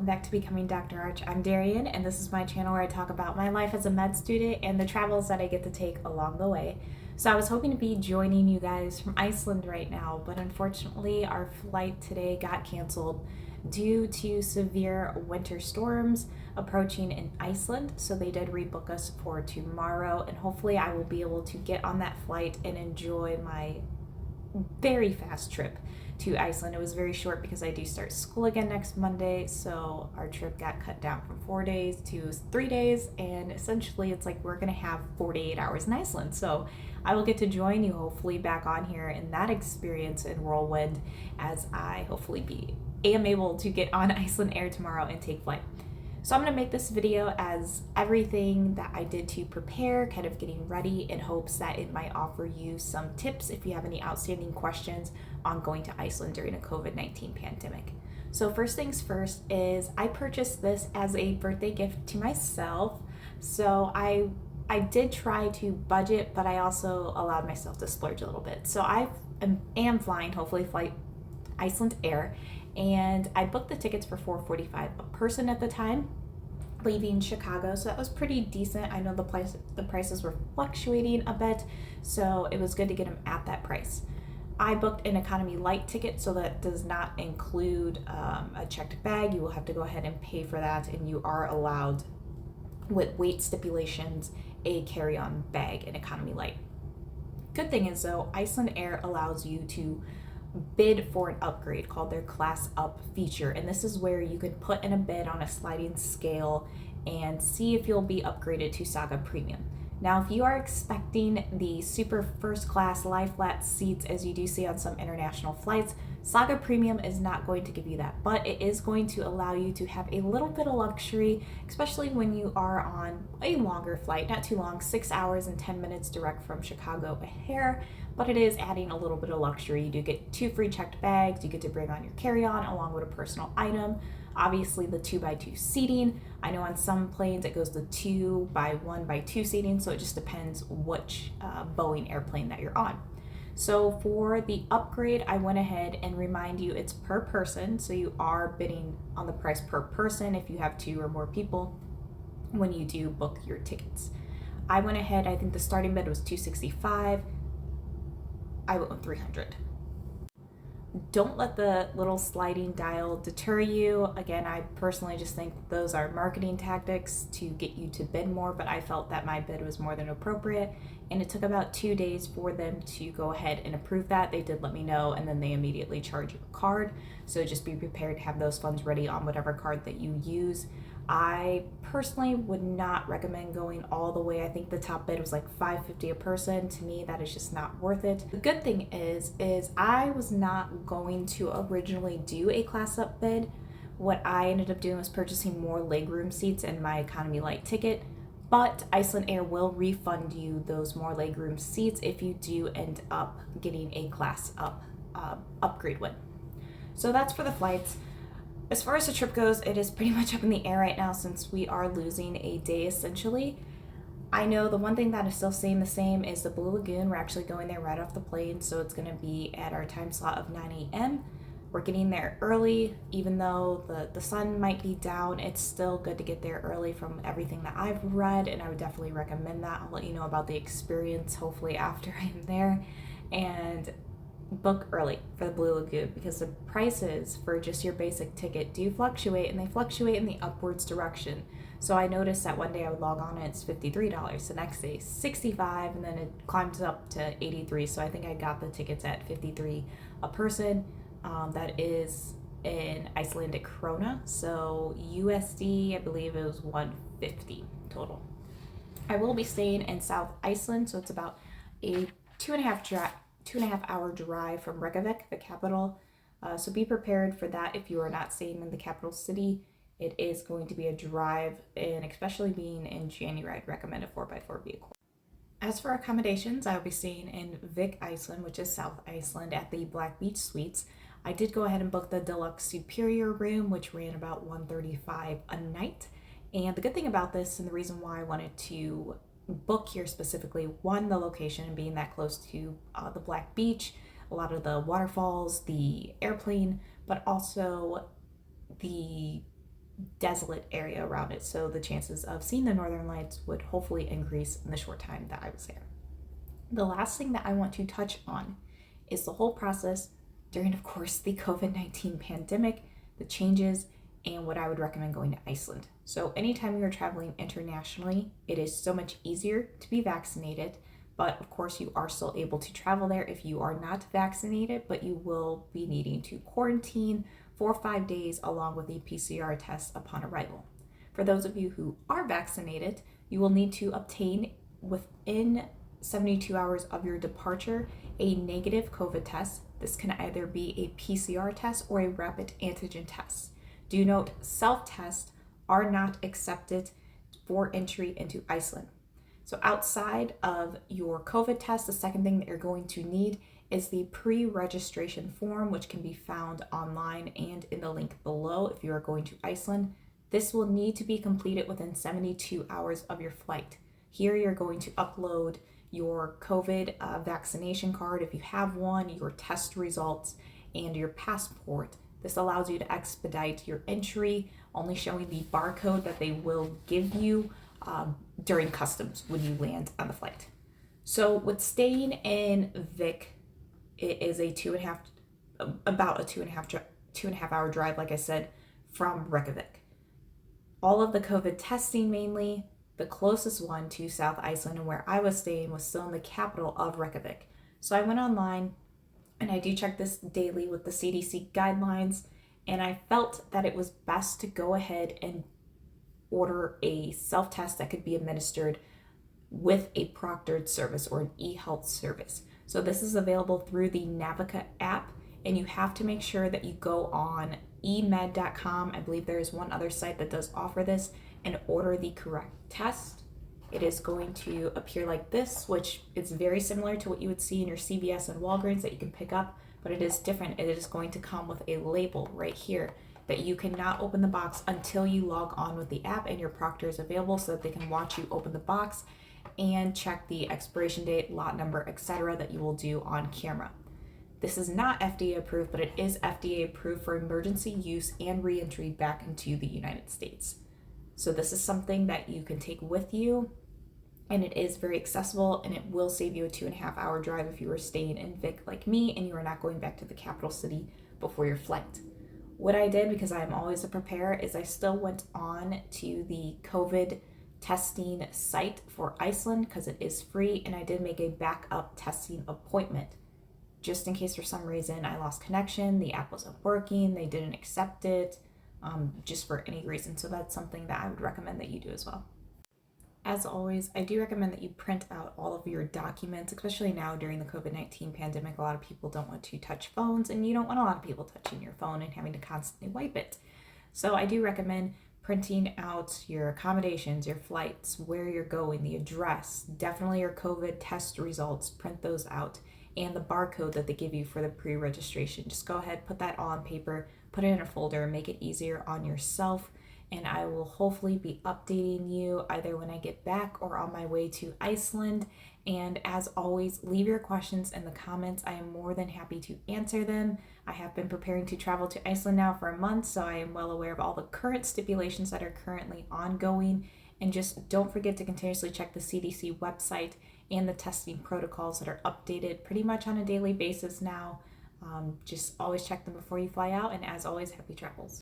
welcome back to Becoming Dr. Arch. I'm Darian, and this is my channel where I talk about my life as a med student and the travels that I get to take along the way. So I was hoping to be joining you guys from Iceland right now, but unfortunately our flight today got canceled due to severe winter storms approaching in Iceland. So they did rebook us for tomorrow, and hopefully I will be able to get on that flight and enjoy my very fast trip to Iceland. It was very short because I do start school again next Monday, so our trip got cut down from 4 days to 3 days, and essentially it's like we're gonna have 48 hours in Iceland. So I will get to join you hopefully back on here in that experience in whirlwind as I hopefully am able to get on Iceland Air tomorrow and take flight. So I'm going to make this video as everything that I did to prepare, kind of getting ready in hopes that it might offer you some tips if you have any outstanding questions on going to Iceland during a COVID-19 pandemic. So first things first is I purchased this as a birthday gift to myself. So I did try to budget, but I also allowed myself to splurge a little bit. So I am flying, hopefully flight Iceland Air, and I booked the tickets for $445 a person at the time, leaving Chicago, so that was pretty decent. I know the prices were fluctuating a bit, so it was good to get them at that price. I booked an economy light ticket, so that does not include a checked bag. You will have to go ahead and pay for that, and you are allowed, with weight stipulations, a carry-on bag in economy light. Good thing is though, Iceland Air allows you to bid for an upgrade called their Class Up feature, and this is where you can put in a bid on a sliding scale and see if you'll be upgraded to Saga Premium. Now, if you are expecting the super first class lie flat seats as you do see on some international flights, Saga Premium is not going to give you that, but it is going to allow you to have a little bit of luxury, especially when you are on a longer flight, not too long, 6 hours and 10 minutes direct from Chicago O'Hare, but it is adding a little bit of luxury. You do get 2 free checked bags, you get to bring on your carry-on along with a personal item, obviously the 2x2 seating. I know on some planes it goes to 2x1x2 seating, so it just depends which Boeing airplane that you're on. So for the upgrade, I went ahead and remind you it's per person, so you are bidding on the price per person if you have 2 or more people when you do book your tickets. I went ahead, I think the starting bid was $265. I went with $300. Don't let the little sliding dial deter you. Again, I personally just think those are marketing tactics to get you to bid more, but I felt that my bid was more than appropriate, and it took about 2 days for them to go ahead and approve that. They did let me know, and then they immediately charge you a card, so just be prepared to have those funds ready on whatever card that you use. I personally would not recommend going all the way. I think the top bid was like $550 a person. To me, that is just not worth it. The good thing is I was not going to originally do a class up bid. What I ended up doing was purchasing more legroom seats in my economy light ticket, but Iceland Air will refund you those more legroom seats if you do end up getting a class up upgrade win. So that's for the flights. As far as the trip goes, it is pretty much up in the air right now since we are losing a day essentially. I know the one thing that is still staying the same is the Blue Lagoon. We're actually going there right off the plane, so it's going to be at our time slot of 9 a.m. We're getting there early, even though the sun might be down. It's still good to get there early from everything that I've read, and I would definitely recommend that. I'll let you know about the experience hopefully after I'm there. And book early for the Blue Lagoon because the prices for just your basic ticket do fluctuate, and they fluctuate in the upwards direction. So I noticed that one day I would log on and it's $53, the next day $65, and then it climbs up to $83. So I think I got the tickets at $53 a person. That is in Icelandic krona, so USD I believe it was $150 total. I will be staying in South Iceland, so it's about a 2.5 hour drive from Reykjavik, the capital. So be prepared for that if you are not staying in the capital city. It is going to be a drive, and especially being in January, I'd recommend a 4x4 vehicle. As for accommodations, I will be staying in Vik, Iceland, which is South Iceland, at the Black Beach Suites. I did go ahead and book the deluxe superior room, which ran about $135 a night. And the good thing about this, and the reason why I wanted to book here specifically, one, the location being that close to the Black Beach, a lot of the waterfalls, the airplane, but also the desolate area around it, so the chances of seeing the northern lights would hopefully increase in the short time that I was there. The last thing that I want to touch on is the whole process during, of course, the COVID-19 pandemic, the changes, and what I would recommend going to Iceland. So anytime you're traveling internationally, it is so much easier to be vaccinated, but of course you are still able to travel there if you are not vaccinated, but you will be needing to quarantine for 5 days along with a PCR test upon arrival. For those of you who are vaccinated, you will need to obtain within 72 hours of your departure a negative COVID test. This can either be a PCR test or a rapid antigen test. Do note, self-tests are not accepted for entry into Iceland. So outside of your COVID test, the second thing that you're going to need is the pre-registration form, which can be found online and in the link below if you are going to Iceland. This will need to be completed within 72 hours of your flight. Here you're going to upload your COVID vaccination card if you have one, your test results, and your passport. This allows you to expedite your entry, only showing the barcode that they will give you during customs when you land on the flight. So with staying in Vik, it is about a two and a half hour drive, like I said, from Reykjavik. All of the COVID testing mainly, the closest one to South Iceland and where I was staying was still in the capital of Reykjavik. So I went online and I do check this daily with the CDC guidelines, and I felt that it was best to go ahead and order a self-test that could be administered with a proctored service or an e-health service. So this is available through the NAVICA app, and you have to make sure that you go on emed.com. I believe there is one other site that does offer this, and order the correct test. It is going to appear like this, which is very similar to what you would see in your CVS and Walgreens that you can pick up, but it is different. It is going to come with a label right here that you cannot open the box until you log on with the app and your proctor is available so that they can watch you open the box and check the expiration date, lot number, etc. that you will do on camera. This is not FDA approved, but it is FDA approved for emergency use and re-entry back into the United States. So this is something that you can take with you, and it is very accessible, and it will save you a 2.5 hour drive if you were staying in Vik like me and you are not going back to the capital city before your flight. What I did, because I am always a preparer, is I still went on to the COVID testing site for Iceland because it is free, and I did make a backup testing appointment just in case for some reason I lost connection, the app wasn't working, they didn't accept it, just for any reason. So that's something that I would recommend that you do as well. As always, I do recommend that you print out all of your documents, especially now during the COVID-19 pandemic. A lot of people don't want to touch phones, and you don't want a lot of people touching your phone and having to constantly wipe it. So I do recommend printing out your accommodations, your flights, where you're going, the address, definitely your COVID test results, print those out, and the barcode that they give you for the pre-registration. Just go ahead, put that all on paper, put it in a folder, make it easier on yourself, and I will hopefully be updating you either when I get back or on my way to Iceland. And as always, leave your questions in the comments. I am more than happy to answer them. I have been preparing to travel to Iceland now for a month, so I am well aware of all the current stipulations that are currently ongoing. And just don't forget to continuously check the CDC website and the testing protocols that are updated pretty much on a daily basis now. Just always check them before you fly out, and as always, happy travels.